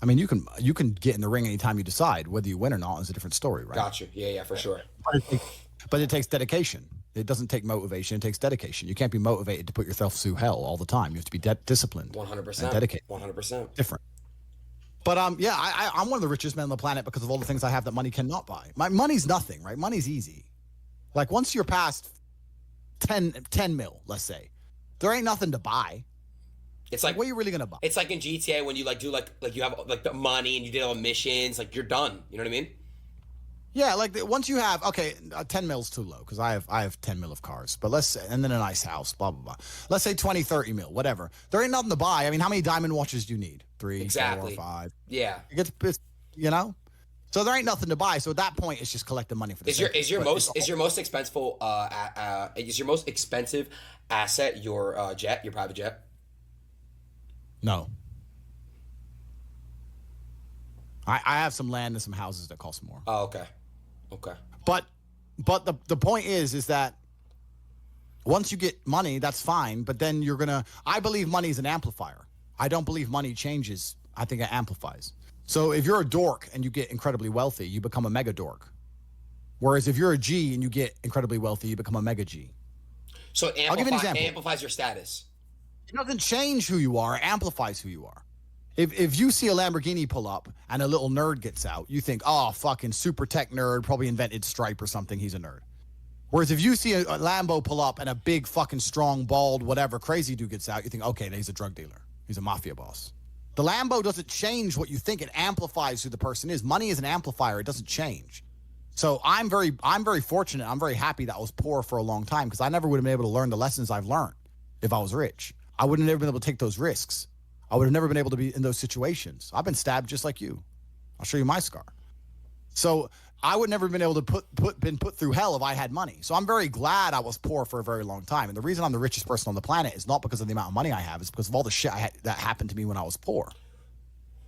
I mean, you can get in the ring anytime you decide. Whether you win or not is a different story, right? Got you. Yeah, for sure. But it takes dedication. It doesn't take motivation. It takes dedication. You can't be motivated to put yourself through hell all the time. You have to be disciplined 100%. and dedicated. 100%. Different. But yeah, I'm one of the richest men on the planet because of all the things I have that money cannot buy. My money's nothing, right? Money's easy. Like once you're past 10 mil, let's say, there ain't nothing to buy. It's like, what are you really gonna buy? It's like in GTA when you like do like you have like the money and you did all the missions, like you're done. You know what I mean? Yeah, like once you have 10 mil's too low because I have 10 mil of cars, but let's say, and then a nice house, blah blah blah. Let's say 20, 30 mil, whatever. There ain't nothing to buy. I mean, how many diamond watches do you need? 3, exactly. 4, 5. Yeah. It's you know. So there ain't nothing to buy. So at that point, it's just collecting money for the. Is your most expensive asset your jet, your private jet? No. I have some land and some houses that cost more. Oh, okay. Okay. But the point is that once you get money, that's fine. But then I believe money is an amplifier. I don't believe money changes. I think it amplifies. So if you're a dork and you get incredibly wealthy, you become a mega dork. Whereas if you're a G and you get incredibly wealthy, you become a mega G. So I'll give you an example. Amplifies your status. It doesn't change who you are. It amplifies who you are. If you see a Lamborghini pull up and a little nerd gets out, you think, oh, fucking super tech nerd, probably invented Stripe or something. He's a nerd. Whereas if you see a Lambo pull up and a big fucking strong, bald, whatever crazy dude gets out, you think, okay, he's a drug dealer. He's a mafia boss. The Lambo doesn't change what you think. It amplifies who the person is. Money is an amplifier. It doesn't change. So I'm very fortunate. I'm very happy that I was poor for a long time because I never would have been able to learn the lessons I've learned if I was rich. I would have never been able to take those risks. I would have never been able to be in those situations. I've been stabbed just like you. I'll show you my scar. So I would never have been able to been put through hell if I had money. So I'm very glad I was poor for a very long time. And the reason I'm the richest person on the planet is not because of the amount of money I have. It's because of all the shit that happened to me when I was poor.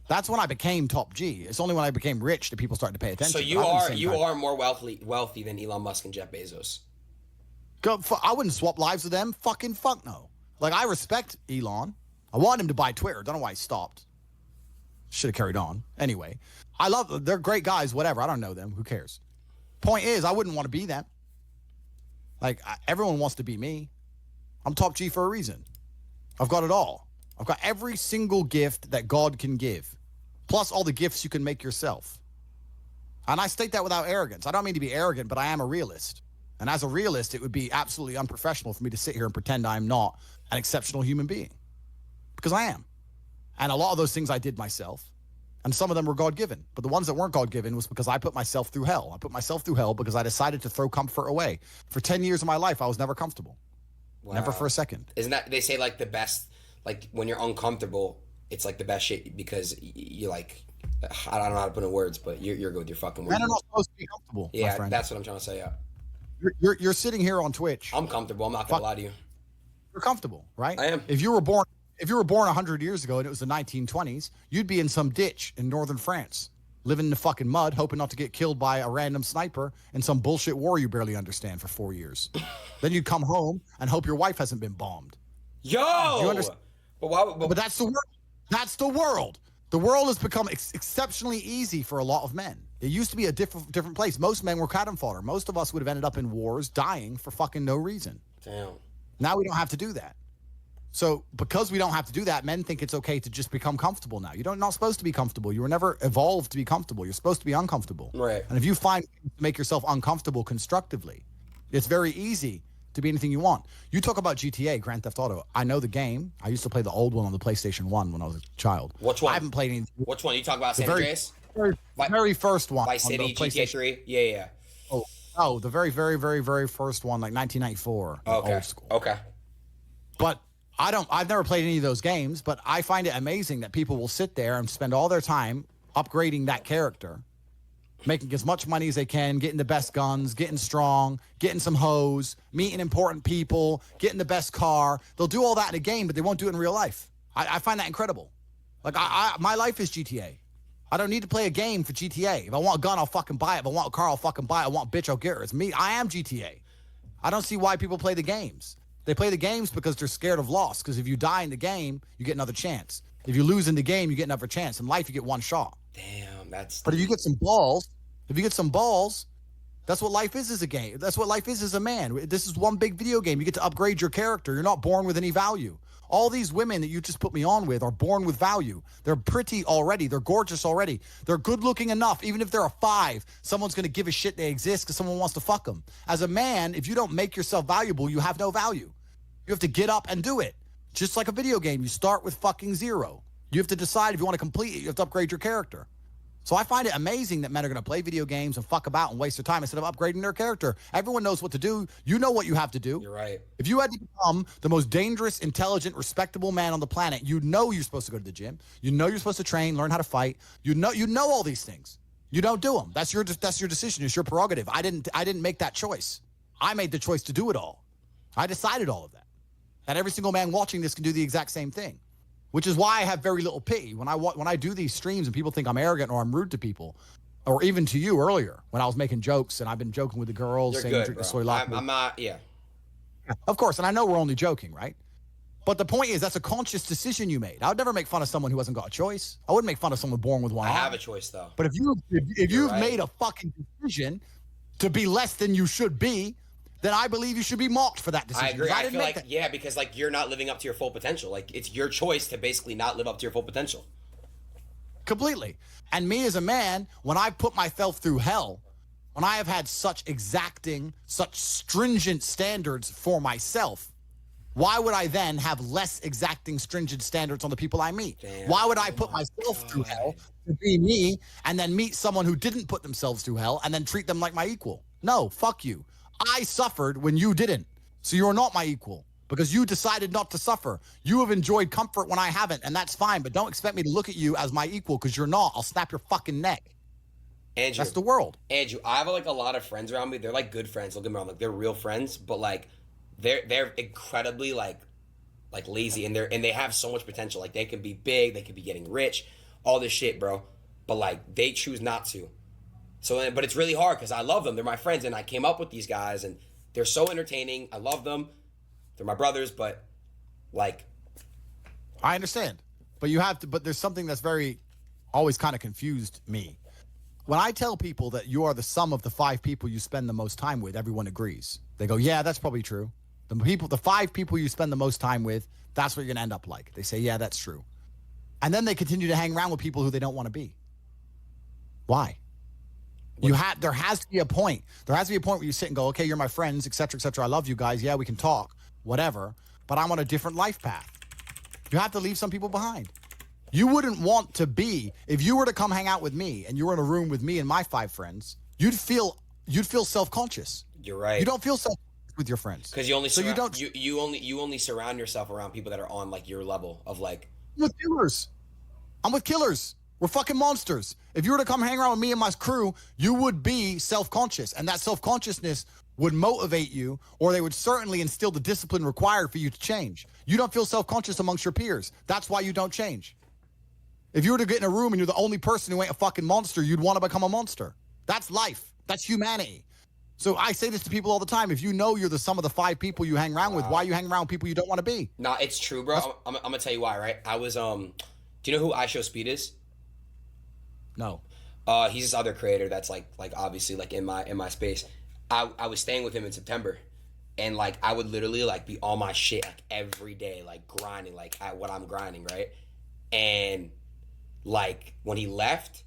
That's when I became top G. It's only when I became rich that people started to pay attention. So you are more wealthy than Elon Musk and Jeff Bezos. I wouldn't swap lives with them. Fucking fuck no. Like, I respect Elon. I want him to buy Twitter. Don't know why he stopped. Should have carried on. Anyway, they're great guys, whatever. I don't know them. Who cares? Point is, I wouldn't want to be them. Like, everyone wants to be me. I'm top G for a reason. I've got it all. I've got every single gift that God can give, plus all the gifts you can make yourself. And I state that without arrogance. I don't mean to be arrogant, but I am a realist. And as a realist, it would be absolutely unprofessional for me to sit here and pretend I'm not an exceptional human being. Because I am. And a lot of those things I did myself. And some of them were God-given. But the ones that weren't God-given was because I put myself through hell. I put myself through hell because I decided to throw comfort away. For 10 years of my life, I was never comfortable. Wow. Never for a second. Isn't that, they say like the best, like when you're uncomfortable, it's like the best shit because you like, I don't know how to put in words, but you're good with your fucking words. Men are not supposed to be comfortable. Yeah, that's what I'm trying to say, yeah. You're sitting here on Twitch. I'm comfortable. I'm not going to lie to you. You're comfortable, right? I am. If you were born 100 years ago and it was the 1920s, you'd be in some ditch in northern France, living in the fucking mud, hoping not to get killed by a random sniper in some bullshit war you barely understand for 4 years. Then you'd come home and hope your wife hasn't been bombed. Yo! You understand? But that's the world. That's the world. The world has become exceptionally easy for a lot of men. It used to be a different place. Most men were cannon fodder. Most of us would have ended up in wars, dying for fucking no reason. Damn. Now we don't have to do that. So because we don't have to do that, men think it's okay to just become comfortable now. You're not supposed to be comfortable. You were never evolved to be comfortable. You're supposed to be uncomfortable. Right. And if you make yourself uncomfortable constructively, it's very easy to be anything you want. You talk about GTA, Grand Theft Auto. I know the game. I used to play the old one on the PlayStation 1 when I was a child. Which one? I haven't played any. Which one? You talk about San Andreas? Very first one. Vice City, GTA 3? Yeah. Oh, the very, very, very, very first one, like 1994. Okay. Old school. Okay. But I've never played any of those games, but I find it amazing that people will sit there and spend all their time upgrading that character, making as much money as they can, getting the best guns, getting strong, getting some hoes, meeting important people, getting the best car. They'll do all that in a game, but they won't do it in real life. I find that incredible. Like, my life is GTA. I don't need to play a game for GTA. If I want a gun, I'll fucking buy it. If I want a car, I'll fucking buy it. I want a bitch, I'll get her. It's me. I am GTA. I don't see why people play the games. They play the games because they're scared of loss. Because if you die in the game, you get another chance. If you lose in the game, you get another chance. In life, you get one shot. Damn, that's. But if you get some balls, that's what life is as a game. That's what life is as a man. This is one big video game. You get to upgrade your character. You're not born with any value. All these women that you just put me on with are born with value. They're pretty already. They're gorgeous already. They're good looking enough. Even if they're a 5, someone's going to give a shit they exist because someone wants to fuck them. As a man, if you don't make yourself valuable, you have no value. You have to get up and do it. Just like a video game, you start with fucking 0. You have to decide if you want to complete it. You have to upgrade your character. So I find it amazing that men are going to play video games and fuck about and waste their time instead of upgrading their character. Everyone knows what to do. You know what you have to do. You're right. If you had to become the most dangerous, intelligent, respectable man on the planet, you know you're supposed to go to the gym. You know you're supposed to train, learn how to fight. You know all these things. You don't do them. That's your decision. It's your prerogative. I didn't make that choice. I made the choice to do it all. I decided all of that. And every single man watching this can do the exact same thing. Which is why I have very little pity when I do these streams and people think I'm arrogant or I'm rude to people, or even to you earlier when I was making jokes and I've been joking with the girls. You're saying good, drink the bro. soy latte. I'm not. Yeah. Of course, and I know we're only joking, right? But the point is that's a conscious decision you made. I would never make fun of someone who hasn't got a choice. I wouldn't make fun of someone born with one arm. I have a choice though. But if you've right. made a fucking decision to be less than you should be, then I believe you should be mocked for that decision. I agree. I didn't feel make like, that. yeah, because like you're not living up to your full potential. Like it's your choice to basically not live up to your full potential. Completely. And me as a man, when I put myself through hell, when I have had such exacting, such stringent standards for myself, why would I then have less exacting, stringent standards on the people I meet? Damn. Why would I put myself through hell to be me and then meet someone who didn't put themselves through hell and then treat them like my equal? No, fuck you. I suffered when you didn't. So you're not my equal because you decided not to suffer. You have enjoyed comfort when I haven't, and that's fine. But don't expect me to look at you as my equal because you're not. I'll snap your fucking neck. Andrew, that's the world. Andrew, I have like a lot of friends around me. They're like good friends. Don't get me wrong. Like they're real friends, but like they're incredibly like lazy and they have so much potential. Like they can be big, they could be getting rich, all this shit, bro. But like they choose not to. So, but it's really hard because I love them. They're my friends, and I came up with these guys, and they're so entertaining. I love them. They're my brothers, but like, I understand, but you have to. But there's something that's very, always kind of confused me. When I tell people that you are the sum of the 5 people you spend the most time with, everyone agrees. They go, "Yeah, that's probably true." The 5 people you spend the most time with, that's what you're gonna end up like. They say, "Yeah, that's true," and then they continue to hang around with people who they don't want to be. Why? There has to be a point. There has to be a point where you sit and go, okay, you're my friends, et cetera, et cetera. I love you guys. Yeah, we can talk, whatever. But I'm on a different life path. You have to leave some people behind. You wouldn't want to be, if you were to come hang out with me and you were in a room with me and my 5 friends, you'd feel self-conscious. You're right. You don't feel self-conscious with your friends. Because you only so you only surround yourself around people that are on like your level of like. I'm with killers. I'm with killers. We're fucking monsters. If you were to come hang around with me and my crew, you would be self-conscious. And that self-consciousness would motivate you, or they would certainly instill the discipline required for you to change. You don't feel self-conscious amongst your peers. That's why you don't change. If you were to get in a room and you're the only person who ain't a fucking monster, you'd want to become a monster. That's life. That's humanity. So I say this to people all the time. If you know you're the sum of the 5 people you hang around with, why you hang around with people you don't want to be? Nah, it's true, bro. I'm gonna tell you why, right? I was do you know who I Show Speed is? No. He's this other creator that's like obviously like in my space. I was staying with him in September, and like I would literally like be on my shit like every day, like grinding, like at what I'm grinding, right? And like when he left,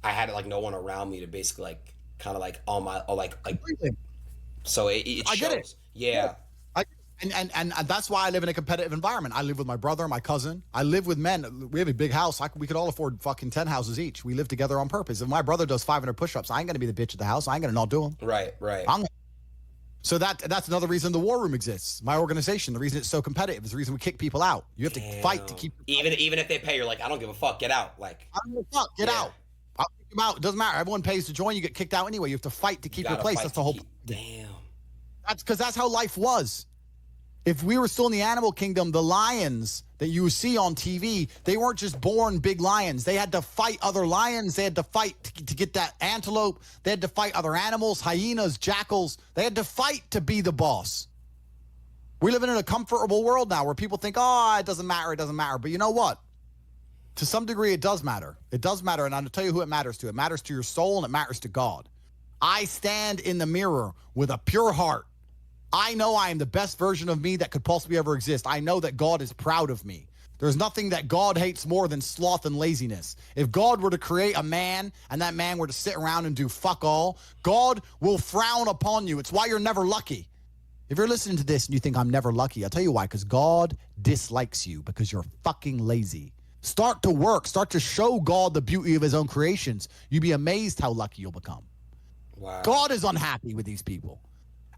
I had like no one around me to basically like kind of like on my like so it shows. I get it. Yeah. And that's why I live in a competitive environment. I live with my brother, my cousin. I live with men. We have a big house. We could all afford fucking 10 houses each. We live together on purpose. If my brother does 500 push-ups, I ain't going to be the bitch at the house. I ain't going to not do them. Right. So that's another reason the war room exists. My organization, the reason it's so competitive is the reason we kick people out. You have to fight to keep. Even if they pay, you're like, I don't give a fuck. Get out. Like, I don't give a fuck. Get out. I'll kick them out. It doesn't matter. Everyone pays to join. You get kicked out anyway. You have to fight to keep your place. That's the whole. Damn. That's because that's how life was. If we were still in the animal kingdom, the lions that you see on TV, they weren't just born big lions. They had to fight other lions. They had to fight to get that antelope. They had to fight other animals, hyenas, jackals. They had to fight to be the boss. We're living in a comfortable world now where people think, oh, it doesn't matter. But you know what? To some degree, it does matter. It does matter, and I'll tell you who it matters to. It matters to your soul, and it matters to God. I stand in the mirror with a pure heart. I know I am the best version of me that could possibly ever exist. I know that God is proud of me. There's nothing that God hates more than sloth and laziness. If God were to create a man and that man were to sit around and do fuck all, God will frown upon you. It's why you're never lucky. If you're listening to this and you think I'm never lucky, I'll tell you why, because God dislikes you because you're fucking lazy. Start to work. Start to show God the beauty of his own creations. You'd be amazed how lucky you'll become. Wow. God is unhappy with these people.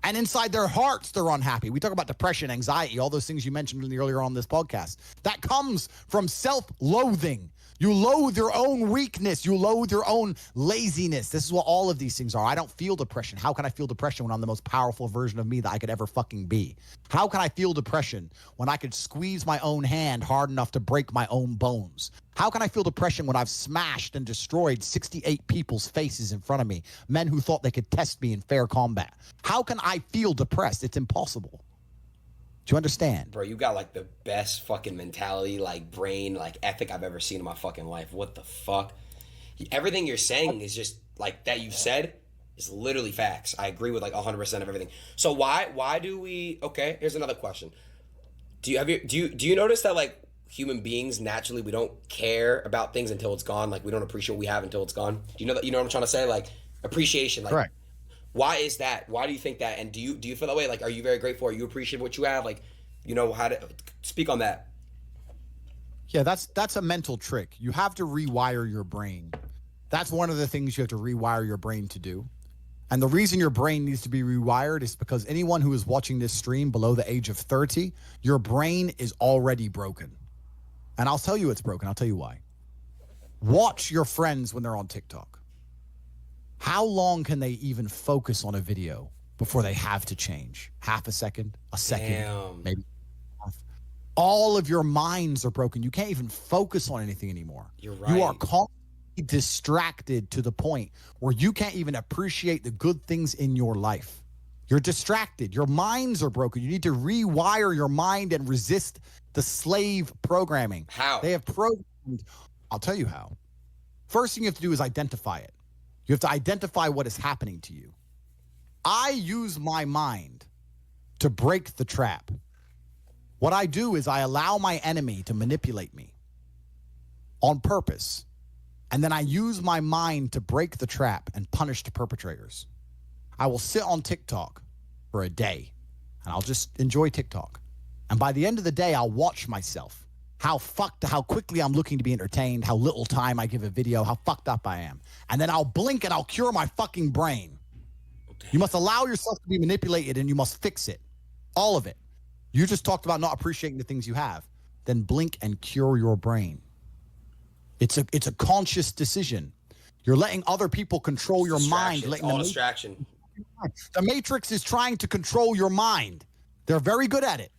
And inside their hearts, they're unhappy. We talk about depression, anxiety, all those things you mentioned earlier on this podcast. That comes from self-loathing. You loathe your own weakness. You loathe your own laziness. This is what all of these things are. I don't feel depression. How can I feel depression when I'm the most powerful version of me that I could ever fucking be? How can I feel depression when I could squeeze my own hand hard enough to break my own bones? How can I feel depression when I've smashed and destroyed 68 people's faces in front of me, men who thought they could test me in fair combat? How can I feel depressed? It's impossible. Do you understand? Bro, you got like the best fucking mentality, like brain, like ethic I've ever seen in my fucking life. What the fuck? Everything you're saying is just like that you said is literally facts. I agree with like 100% of everything. So why do we? Okay, here's another question. Do you notice that like human beings naturally we don't care about things until it's gone? Like we don't appreciate what we have until it's gone. Do you know that? You know what I'm trying to say? Like appreciation. Like, correct. Why is that? Why do you think that? And do you feel that way? Like, are you very grateful? Are you appreciate what you have? Like, you know how to speak on that. Yeah, that's a mental trick. You have to rewire your brain. That's one of the things you have to rewire your brain to do. And the reason your brain needs to be rewired is because anyone who is watching this stream below the age of 30, your brain is already broken. And I'll tell you it's broken. I'll tell you why. Watch your friends when they're on TikTok. How long can they even focus on a video before they have to change? Half a second, a second, Damn. maybe half. All of your minds are broken. You can't even focus on anything anymore. You're right. You are constantly distracted to the point where you can't even appreciate the good things in your life. You're distracted. Your minds are broken. You need to rewire your mind and resist the slave programming. How? They have programmed. I'll tell you how. First thing you have to do is identify it. You have to identify what is happening to you. I use my mind to break the trap. What I do is I allow my enemy to manipulate me on purpose. And then I use my mind to break the trap and punish the perpetrators. I will sit on TikTok for a day and I'll just enjoy TikTok. And by the end of the day, I'll watch myself. How quickly I'm looking to be entertained, how little time I give a video, how fucked up I am. And then I'll blink and I'll cure my fucking brain. You must allow yourself to be manipulated and you must fix it. All of it. You just talked about not appreciating the things you have. Then blink and cure your brain. It's a conscious decision. You're letting other people control your mind. Letting all distraction. The Matrix is trying to control your mind. They're very good at it.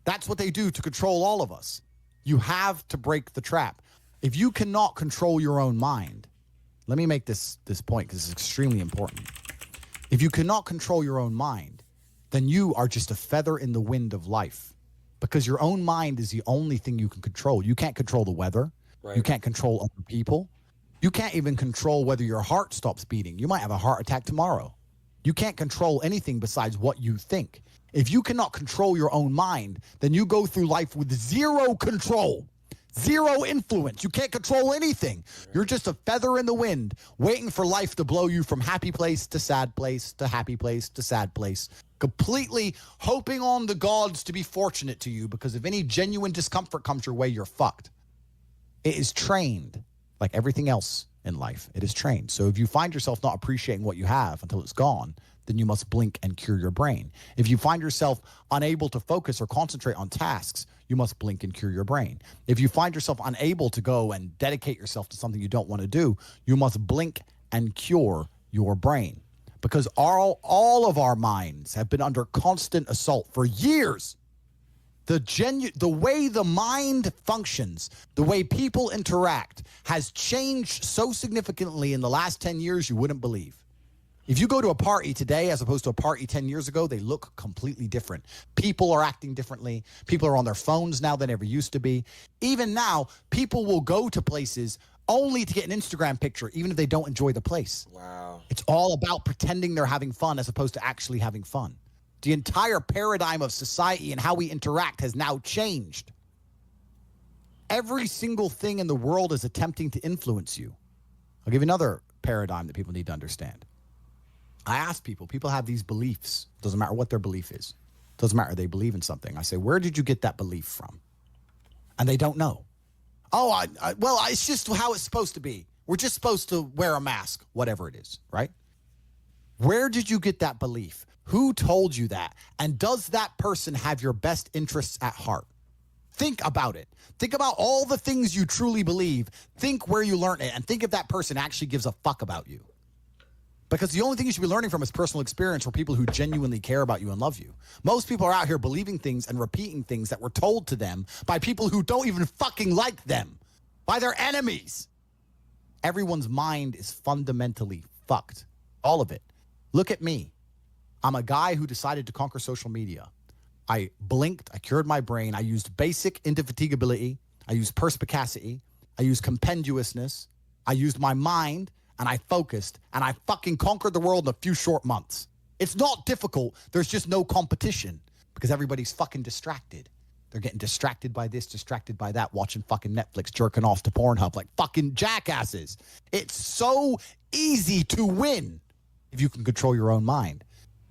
That's what they do to control all of us. You have to break the trap. If you cannot control your own mind, let me make this point because it's extremely important. If you cannot control your own mind, then you are just a feather in the wind of life because your own mind is the only thing you can control. You can't control the weather. Right. You can't control other people. You can't even control whether your heart stops beating. You might have a heart attack tomorrow. You can't control anything besides what you think. If you cannot control your own mind, then you go through life with zero control, zero influence. You can't control anything. You're just a feather in the wind, waiting for life to blow you from happy place to sad place to happy place to sad place, completely hoping on the gods to be fortunate to you because if any genuine discomfort comes your way, you're fucked. It is trained like everything else in life. It is trained. So if you find yourself not appreciating what you have until it's gone, then you must blink and cure your brain. If you find yourself unable to focus or concentrate on tasks, you must blink and cure your brain. If you find yourself unable to go and dedicate yourself to something you don't want to do, you must blink and cure your brain. Because all of our minds have been under constant assault for years. The way the mind functions, the way people interact has changed so significantly in the last 10 years you wouldn't believe. If you go to a party today as opposed to a party 10 years ago, they look completely different. People are acting differently. People are on their phones now than ever used to be. Even now, people will go to places only to get an Instagram picture, even if they don't enjoy the place. Wow. It's all about pretending they're having fun as opposed to actually having fun. The entire paradigm of society and how we interact has now changed. Every single thing in the world is attempting to influence you. I'll give you another paradigm that people need to understand. I ask people have these beliefs. Doesn't matter what their belief is. Doesn't matter. They believe in something. I say, where did you get that belief from? And they don't know. Oh, well, it's just how it's supposed to be. We're just supposed to wear a mask, whatever it is, right? Where did you get that belief? Who told you that? And does that person have your best interests at heart? Think about it. Think about all the things you truly believe. Think where you learned it, and think if that person actually gives a fuck about you. Because the only thing you should be learning from is personal experience for people who genuinely care about you and love you. Most people are out here believing things and repeating things that were told to them by people who don't even fucking like them, by their enemies. Everyone's mind is fundamentally fucked. All of it. Look at me. I'm a guy who decided to conquer social media. I blinked. I cured my brain. I used basic indefatigability. I used perspicacity. I used compendiousness. I used my mind. And I focused, and I fucking conquered the world in a few short months. It's not difficult. There's just no competition because everybody's fucking distracted. They're getting distracted by this, distracted by that, watching fucking Netflix, jerking off to Pornhub like fucking jackasses. It's so easy to win if you can control your own mind.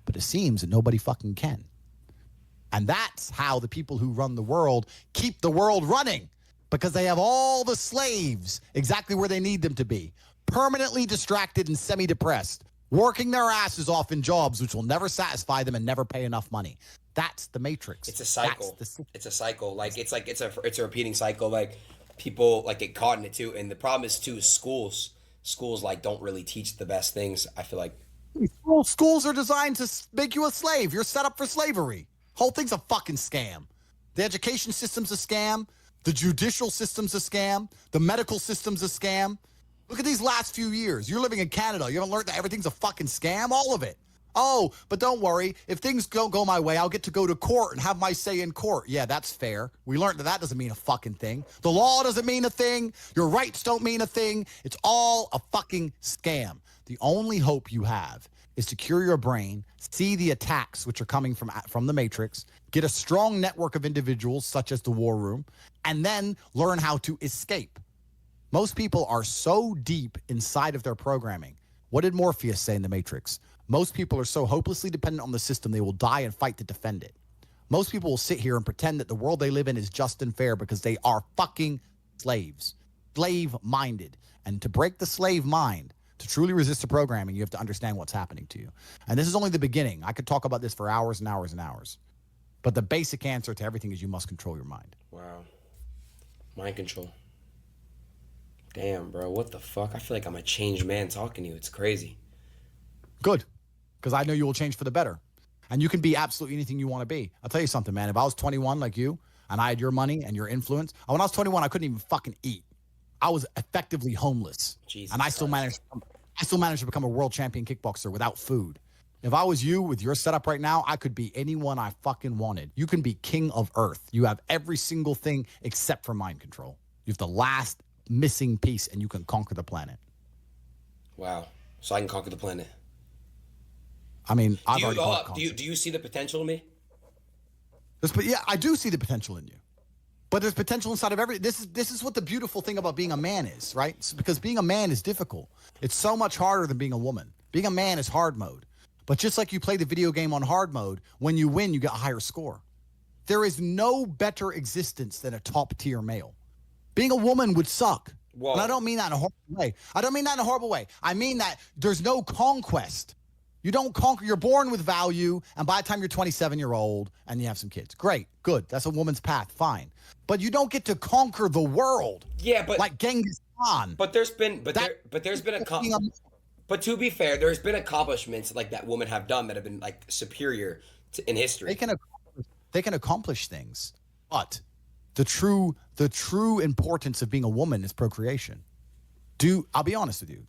But it seems that nobody fucking can. And that's how the people who run the world keep the world running, because they have all the slaves exactly where they need them to be. Permanently distracted and semi-depressed, working their asses off in jobs which will never satisfy them and never pay enough money. That's the matrix. It's a cycle. It's a cycle. It's a repeating cycle. Like people like get caught in it too. And the problem is too, schools like don't really teach the best things. I feel like schools are designed to make you a slave. You're set up for slavery. Whole thing's a fucking scam. The education system's a scam. The judicial system's a scam. The medical system's a scam. Look at these last few years. You're living in Canada. You haven't learned that everything's a fucking scam? All of it. Oh, but don't worry. If things don't go my way, I'll get to go to court and have my say in court. Yeah, that's fair. We learned that doesn't mean a fucking thing. The law doesn't mean a thing. Your rights don't mean a thing. It's all a fucking scam. The only hope you have is to cure your brain, see the attacks which are coming from the Matrix, get a strong network of individuals such as the War Room, and then learn how to escape. Most people are so deep inside of their programming. What did Morpheus say in The Matrix? Most people are so hopelessly dependent on the system, they will die and fight to defend it. Most people will sit here and pretend that the world they live in is just and fair because they are fucking slaves. Slave-minded. And to break the slave mind, to truly resist the programming, you have to understand what's happening to you. And this is only the beginning. I could talk about this for hours and hours and hours. But the basic answer to everything is you must control your mind. Wow. Mind control. Damn, bro, what the fuck? I feel like I'm a changed man talking to you. It's crazy. Good, because I know you will change for the better. And you can be absolutely anything you want to be. I'll tell you something, man. If I was 21 like you, and I had your money and your influence, when I was 21, I couldn't even fucking eat. I was effectively homeless. Jesus and I still managed to become a world champion kickboxer without food. If I was you with your setup right now, I could be anyone I fucking wanted. You can be king of earth. You have every single thing except for mind control. You have the last missing piece and you can conquer the planet. Wow. So I can conquer the planet. I mean, do you see the potential in me? Yeah, I do see the potential in you. But there's potential inside of this is what the beautiful thing about being a man is, right? It's because being a man is difficult. It's so much harder than being a woman. Being a man is hard mode. But just like you play the video game on hard mode, when you win, you get a higher score. There is no better existence than a top tier male. Being a woman would suck. Whoa. And I don't mean that in a horrible way. I mean that there's no conquest. You don't conquer. You're born with value, and by the time you're 27, you're old, and you have some kids. Great, good. That's a woman's path. Fine. But you don't get to conquer the world. Yeah, but like Genghis Khan. But to be fair, there's been accomplishments like that women have done that have been like superior in history. They can accomplish things, but the true importance of being a woman is procreation. I'll be honest with you.